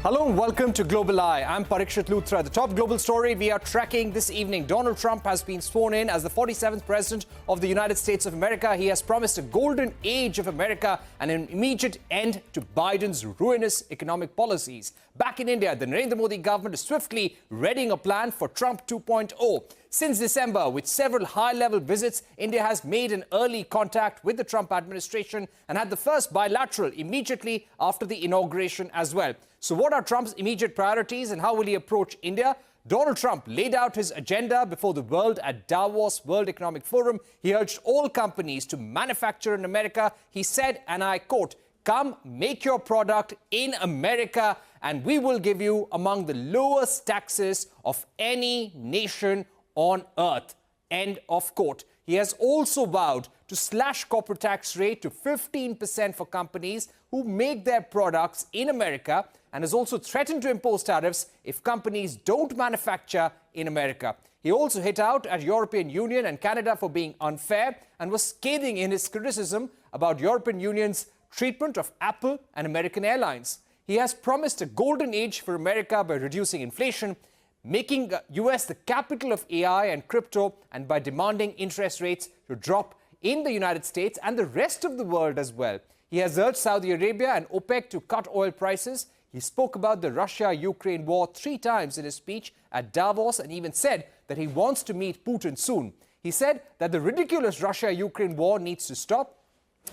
Hello and welcome to Global Eye. I'm Parikshit Luthra. The top global story we are tracking this evening. Donald Trump has been sworn in as the 47th President of the United States of America. He has promised a golden age of America and an immediate end to Biden's ruinous economic policies. Back in India, the Narendra Modi government is swiftly readying a plan for Trump 2.0. Since December, with several high-level visits, India has made an early contact with the Trump administration and had the first bilateral immediately after the inauguration as well. So what are Trump's immediate priorities and how will he approach India? Donald Trump laid out his agenda before the world at Davos World Economic Forum. He urged all companies to manufacture in America. He said, and I quote, "Come, make your product in America and we will give you among the lowest taxes of any nation on earth." End of quote. He has also vowed to slash corporate tax rate to 15% for companies who make their products in America and has also threatened to impose tariffs if companies don't manufacture in America. He also hit out at European Union and Canada for being unfair and was scathing in his criticism about European Union's treatment of Apple and American Airlines. He has promised a golden age for America by reducing inflation, making US the capital of AI and crypto, and by demanding interest rates to drop in the United States and the rest of the world as well. He has urged Saudi Arabia and OPEC to cut oil prices. He spoke about the Russia-Ukraine war 3 times in his speech at Davos and even said that he wants to meet Putin soon. He said that the ridiculous Russia-Ukraine war needs to stop.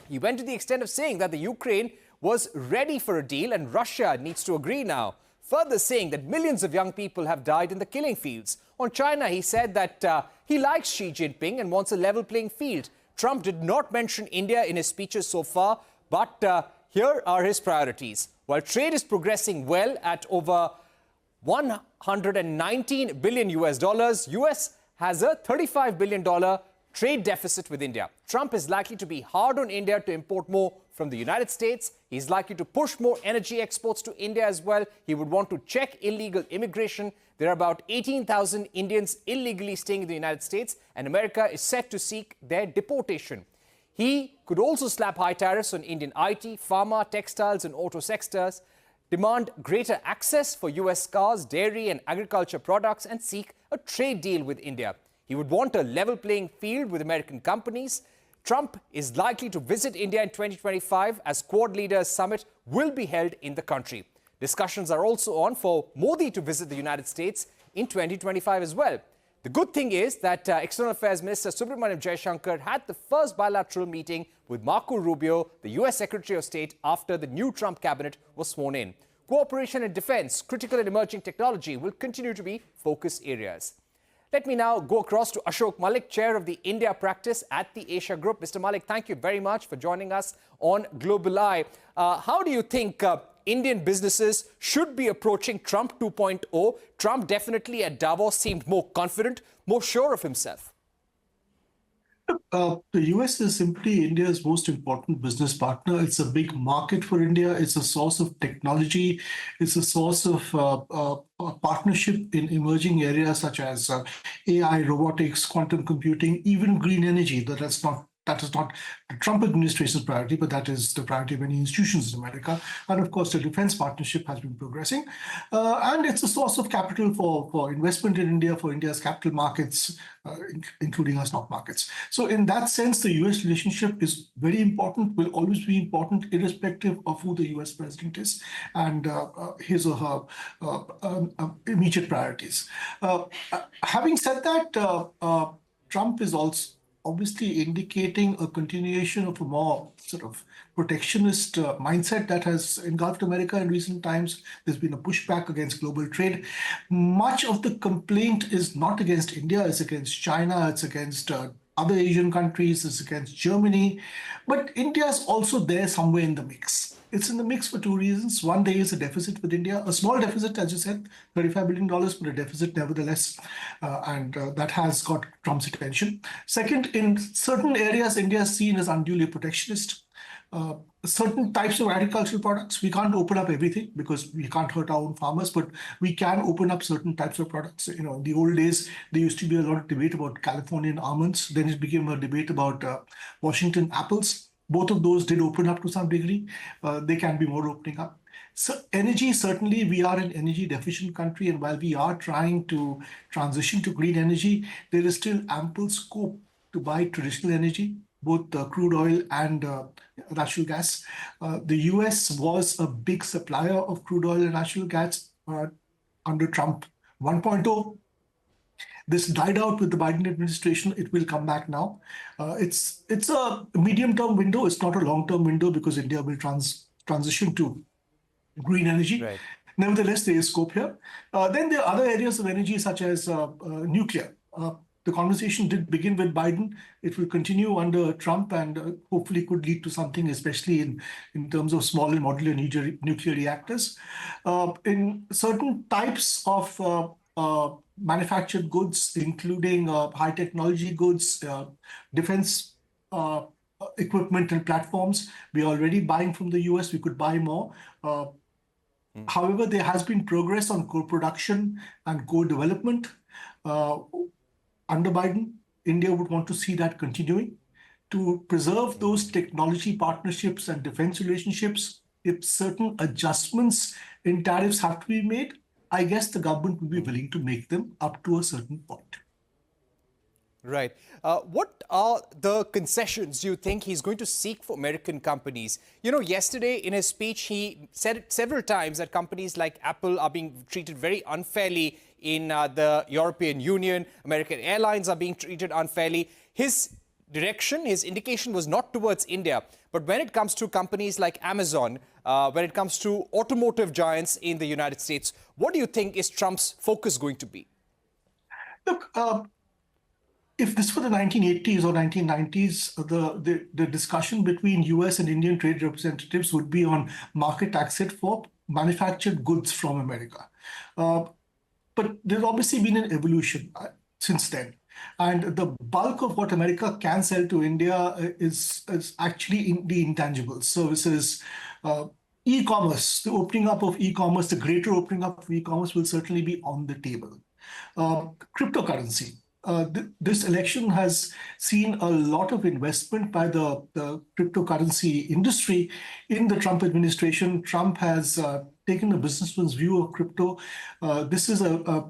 He went to the extent of saying that the Ukraine was ready for a deal and Russia needs to agree now. Further saying that millions of young people have died in the killing fields. On China, he said that he likes Xi Jinping and wants a level playing field. Trump did not mention India in his speeches so far, but here are his priorities. While trade is progressing well at over 119 billion US dollars, US has a $35 billion trade deficit with India. Trump is likely to be hard on India to import more from the United States. He's likely to push more energy exports to India as well. He would want to check illegal immigration. There are about 18,000 Indians illegally staying in the United States, and America is set to seek their deportation. He could also slap high tariffs on Indian IT, pharma, textiles and auto sectors, demand greater access for US cars, dairy and agriculture products, and seek a trade deal with India. He would want a level playing field with American companies. Trump is likely to visit India in 2025 as Quad Leaders Summit will be held in the country. Discussions are also on for Modi to visit the United States in 2025 as well. The good thing is that External Affairs Minister Subramaniam Jaishankar had the first bilateral meeting with Marco Rubio, the US Secretary of State, after the new Trump cabinet was sworn in. Cooperation in defense, critical and emerging technology will continue to be focus areas. Let me now go across to Ashok Malik, chair of the India practice at the Asia Group. Mr. Malik, thank you very much for joining us on Global Eye. How do you think Indian businesses should be approaching Trump 2.0? Trump definitely at Davos seemed more confident, more sure of himself. The US is simply India's most important business partner. It's a big market for India. It's a source of technology. It's a source of partnership in emerging areas such as AI, robotics, quantum computing, even green energy. That is not the Trump administration's priority, but that is the priority of many institutions in America. And of course, the defense partnership has been progressing. And it's a source of capital for investment in India, for India's capital markets, including our stock markets. So in that sense, the US relationship is very important, will always be important, irrespective of who the US president is and his or her immediate priorities. Having said that, Trump is also obviously indicating a continuation of a more sort of protectionist mindset that has engulfed America in recent times. There's been a pushback against global trade. Much of the complaint is not against India, it's against China, it's against other Asian countries, it's against Germany. But India is also there somewhere in the mix. It's in the mix for 2 reasons. One, there is a deficit with India, a small deficit, as you said, $35 billion, but a deficit nevertheless, and that has got Trump's attention. Second, in certain areas, India is seen as unduly protectionist. Certain types of agricultural products, we can't open up everything because we can't hurt our own farmers, but we can open up certain types of products. You know, in the old days, there used to be a lot of debate about Californian almonds. Then it became a debate about Washington apples. Both of those did open up to some degree. They can be more opening up. So energy, certainly we are an energy deficient country, and while we are trying to transition to green energy, there is still ample scope to buy traditional energy, both crude oil and natural gas. The US was a big supplier of crude oil and natural gas under Trump 1.0. This died out with the Biden administration. It will come back now. It's a medium-term window. It's not a long-term window because India will transition to green energy. Right. Nevertheless, there is scope here. Then there are other areas of energy such as nuclear. The conversation did begin with Biden. It will continue under Trump and hopefully could lead to something, especially in terms of small and modular nuclear reactors. In certain types of manufactured goods, including high technology goods, defense equipment and platforms, we are already buying from the US. We could buy more. However, there has been progress on co-production and co-development. Under Biden, India would want to see that continuing. To preserve those technology partnerships and defense relationships, if certain adjustments in tariffs have to be made, I guess the government will be willing to make them up to a certain point. Right. What are the concessions you think he's going to seek for American companies? You know, yesterday in his speech, he said several times that companies like Apple are being treated very unfairly in the European Union. American airlines are being treated unfairly. His direction, his indication was not towards India. But when it comes to companies like Amazon, when it comes to automotive giants in the United States, what do you think is Trump's focus going to be? Look, if this were the 1980s or 1990s, the discussion between US and Indian trade representatives would be on market access for manufactured goods from America. But there's obviously been an evolution since then. And the bulk of what America can sell to India is actually in the intangibles, services, e-commerce. The opening up of e-commerce, the greater opening up of e-commerce will certainly be on the table. Cryptocurrency. This election has seen a lot of investment by the cryptocurrency industry in the Trump administration. Trump has taken a businessman's view of crypto. This is a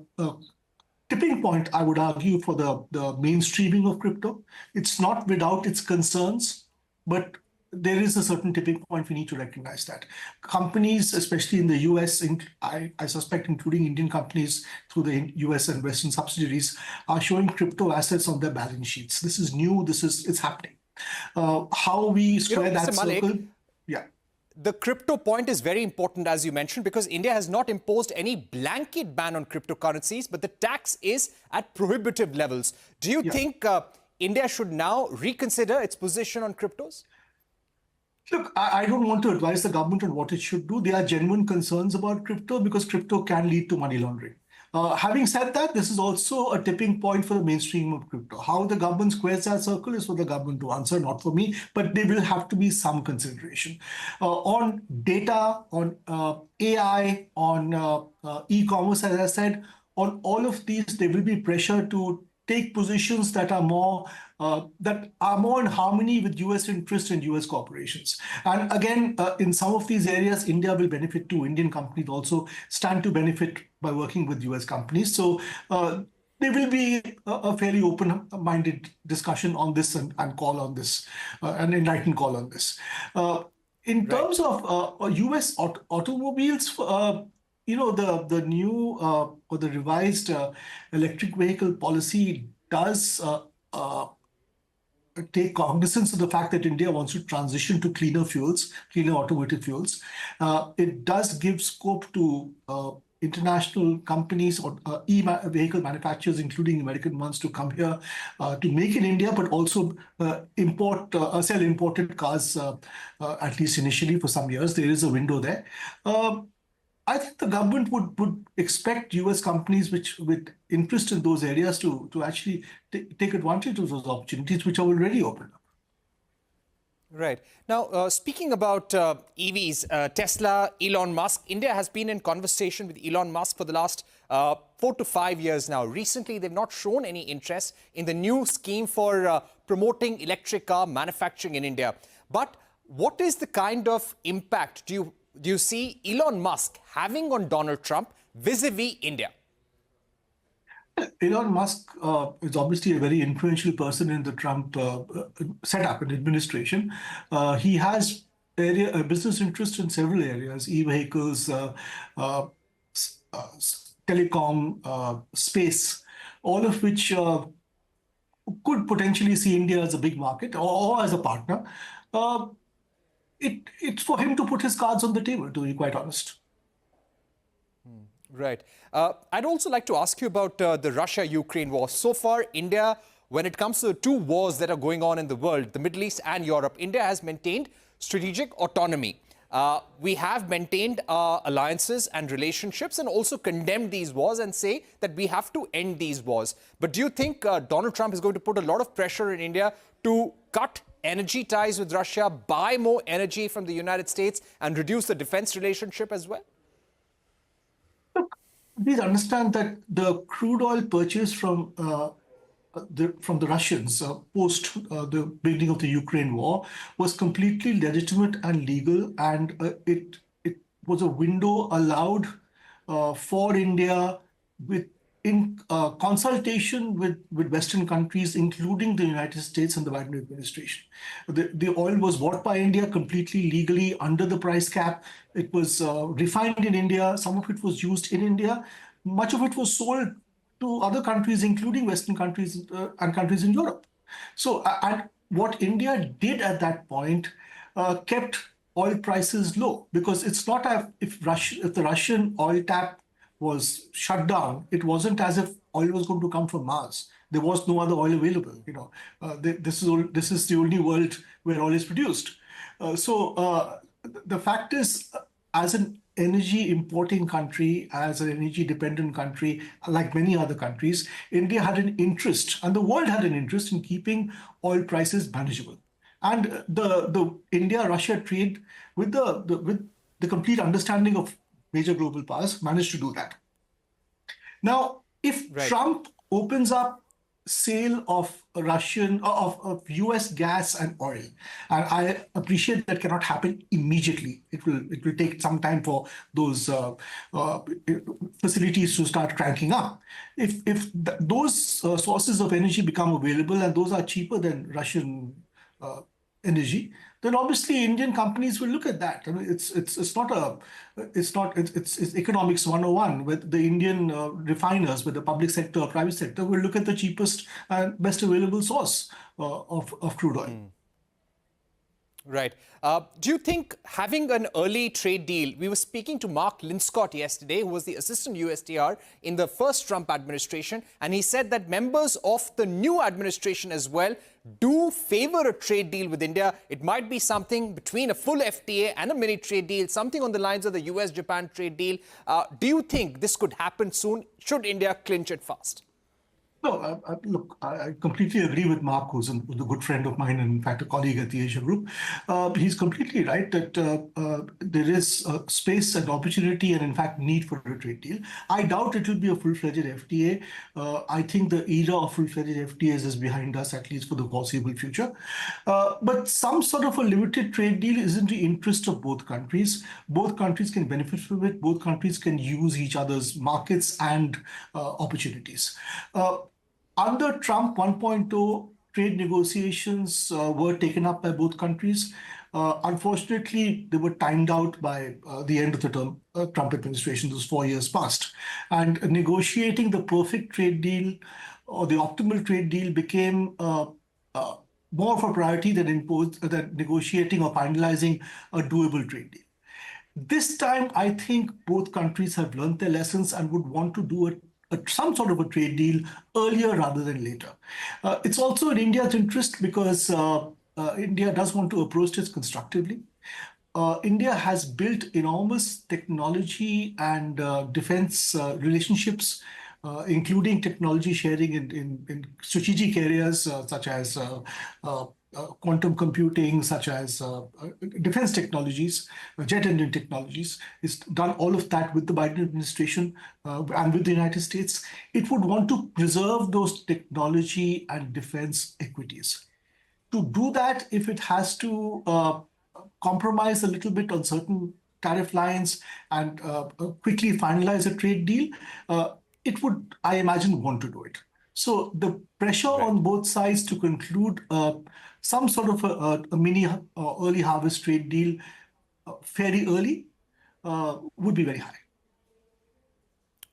tipping point, I would argue, for the mainstreaming of crypto. It's not without its concerns, but there is a certain tipping point. We need to recognize that. Companies, especially in the US, I suspect including Indian companies through the US and Western subsidiaries, are showing crypto assets on their balance sheets. This is new. It's happening. How we square that Malik, circle? Yeah. The crypto point is very important, as you mentioned, because India has not imposed any blanket ban on cryptocurrencies, but the tax is at prohibitive levels. Do you think India should now reconsider its position on cryptos? Look, I don't want to advise the government on what it should do. There are genuine concerns about crypto because crypto can lead to money laundering. Having said that, this is also a tipping point for the mainstream of crypto. How the government squares that circle is for the government to answer, not for me, but there will have to be some consideration. On data, on AI, on e-commerce, as I said, on all of these, there will be pressure to take positions that are more in harmony with US interests and US corporations. And again, in some of these areas, India will benefit too. Indian companies also stand to benefit by working with US companies. So there will be a fairly open-minded discussion on this and call on this, an enlightened call on this. In terms of US automobiles, the new or the revised electric vehicle policy does take cognizance of the fact that India wants to transition to cleaner fuels, cleaner automotive fuels. It does give scope to international companies or vehicle manufacturers, including American ones, to come here to make in India, but also sell imported cars, at least initially for some years. There is a window there. I think the government would expect US companies with interest in those areas to actually take advantage of those opportunities, which are already opened up. Right. Now, speaking about EVs, Tesla, Elon Musk, India has been in conversation with Elon Musk for the last 4 to 5 years now. Recently, they've not shown any interest in the new scheme for promoting electric car manufacturing in India. But what is the kind of impact do you do you see Elon Musk having on Donald Trump vis-a-vis India? Elon Musk is obviously a very influential person in the Trump setup and administration. He has business interest in several areas: e-vehicles, uh, telecom, space, all of which could potentially see India as a big market or as a partner. Uh, it's for him to put his cards on the table, to be quite honest. Right. I'd also like to ask you about the Russia-Ukraine war. So far, India, when it comes to the two wars that are going on in the world, the Middle East and Europe, India has maintained strategic autonomy. We have maintained alliances and relationships and also condemned these wars and say that we have to end these wars. But do you think Donald Trump is going to put a lot of pressure in India to cut energy ties with Russia, buy more energy from the United States and reduce the defense relationship as well? Please understand that the crude oil purchase from the Russians post the beginning of the Ukraine war was completely legitimate and legal, and it was a window allowed for India in consultation with Western countries, including the United States and the Biden administration. The oil was bought by India completely legally under the price cap. It was refined in India. Some of it was used in India. Much of it was sold to other countries, including Western countries and countries in Europe. So, and what India did at that point kept oil prices low, because it's not if the Russian oil tap was shut down, it wasn't as if oil was going to come from Mars. There was no other oil available. This is the only world where oil is produced. The fact is, as an energy importing country, as an energy dependent country, like many other countries, India had an interest, and the world had an interest in keeping oil prices manageable. And the India-Russia trade, with the complete understanding of major global powers, managed to do that. Now, if Trump opens up sale of US gas and oil, and I appreciate that cannot happen immediately. It will take some time for those facilities to start cranking up. If those sources of energy become available and those are cheaper than Russian energy, then obviously Indian companies will look at that. I mean, it's economics 101, with the Indian refiners, with the public sector or private sector, will look at the cheapest and best available source of crude oil. Right. Do you think having an early trade deal, we were speaking to Mark Linscott yesterday, who was the assistant USTR in the first Trump administration, and he said that members of the new administration as well do favor a trade deal with India. It might be something between a full FTA and a mini trade deal, something on the lines of the US-Japan trade deal. Do you think this could happen soon? Should India clinch it fast? No, look, I completely agree with Mark, who's a good friend of mine and, in fact, a colleague at the Asia Group. He's completely right that there is space and opportunity and, in fact, need for a trade deal. I doubt it will be a full-fledged FTA. I think the era of full-fledged FTAs is behind us, at least for the foreseeable future. But some sort of a limited trade deal is in the interest of both countries. Both countries can benefit from it. Both countries can use each other's markets and opportunities. Under Trump 1.0, trade negotiations were taken up by both countries. Unfortunately, they were timed out by the end of the term Trump administration. Those 4 years passed. And negotiating the perfect trade deal or the optimal trade deal became more of a priority than negotiating or finalizing a doable trade deal. This time, I think both countries have learned their lessons and would want to do some sort of a trade deal earlier rather than later. It's also in India's interest because India does want to approach this constructively. India has built enormous technology and defense relationships, including technology sharing in strategic areas such as quantum computing, such as defense technologies, jet engine technologies. It's done all of that with the Biden administration and with the United States. It would want to preserve those technology and defense equities. To do that, if it has to compromise a little bit on certain tariff lines and quickly finalize a trade deal, it would, I imagine, want to do it. So the pressure on both sides to conclude some sort of a mini early harvest trade deal fairly early would be very high.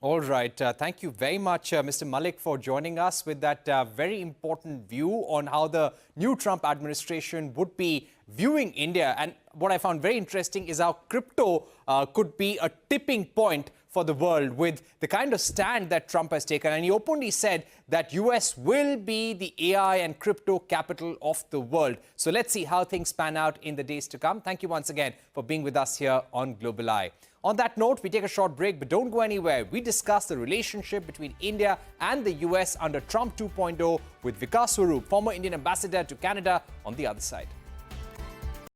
All right. Thank you very much, Mr. Malik, for joining us with that very important view on how the new Trump administration would be viewing India. And what I found very interesting is how crypto could be a tipping point for the world with the kind of stand that Trump has taken. And he openly said that US will be the AI and crypto capital of the world. So let's see how things pan out in the days to come. Thank you once again for being with us here on Global Eye. On that note, we take a short break, but don't go anywhere. We discuss the relationship between India and the US under Trump 2.0 with Vikas Swarup, former Indian ambassador to Canada, on the other side.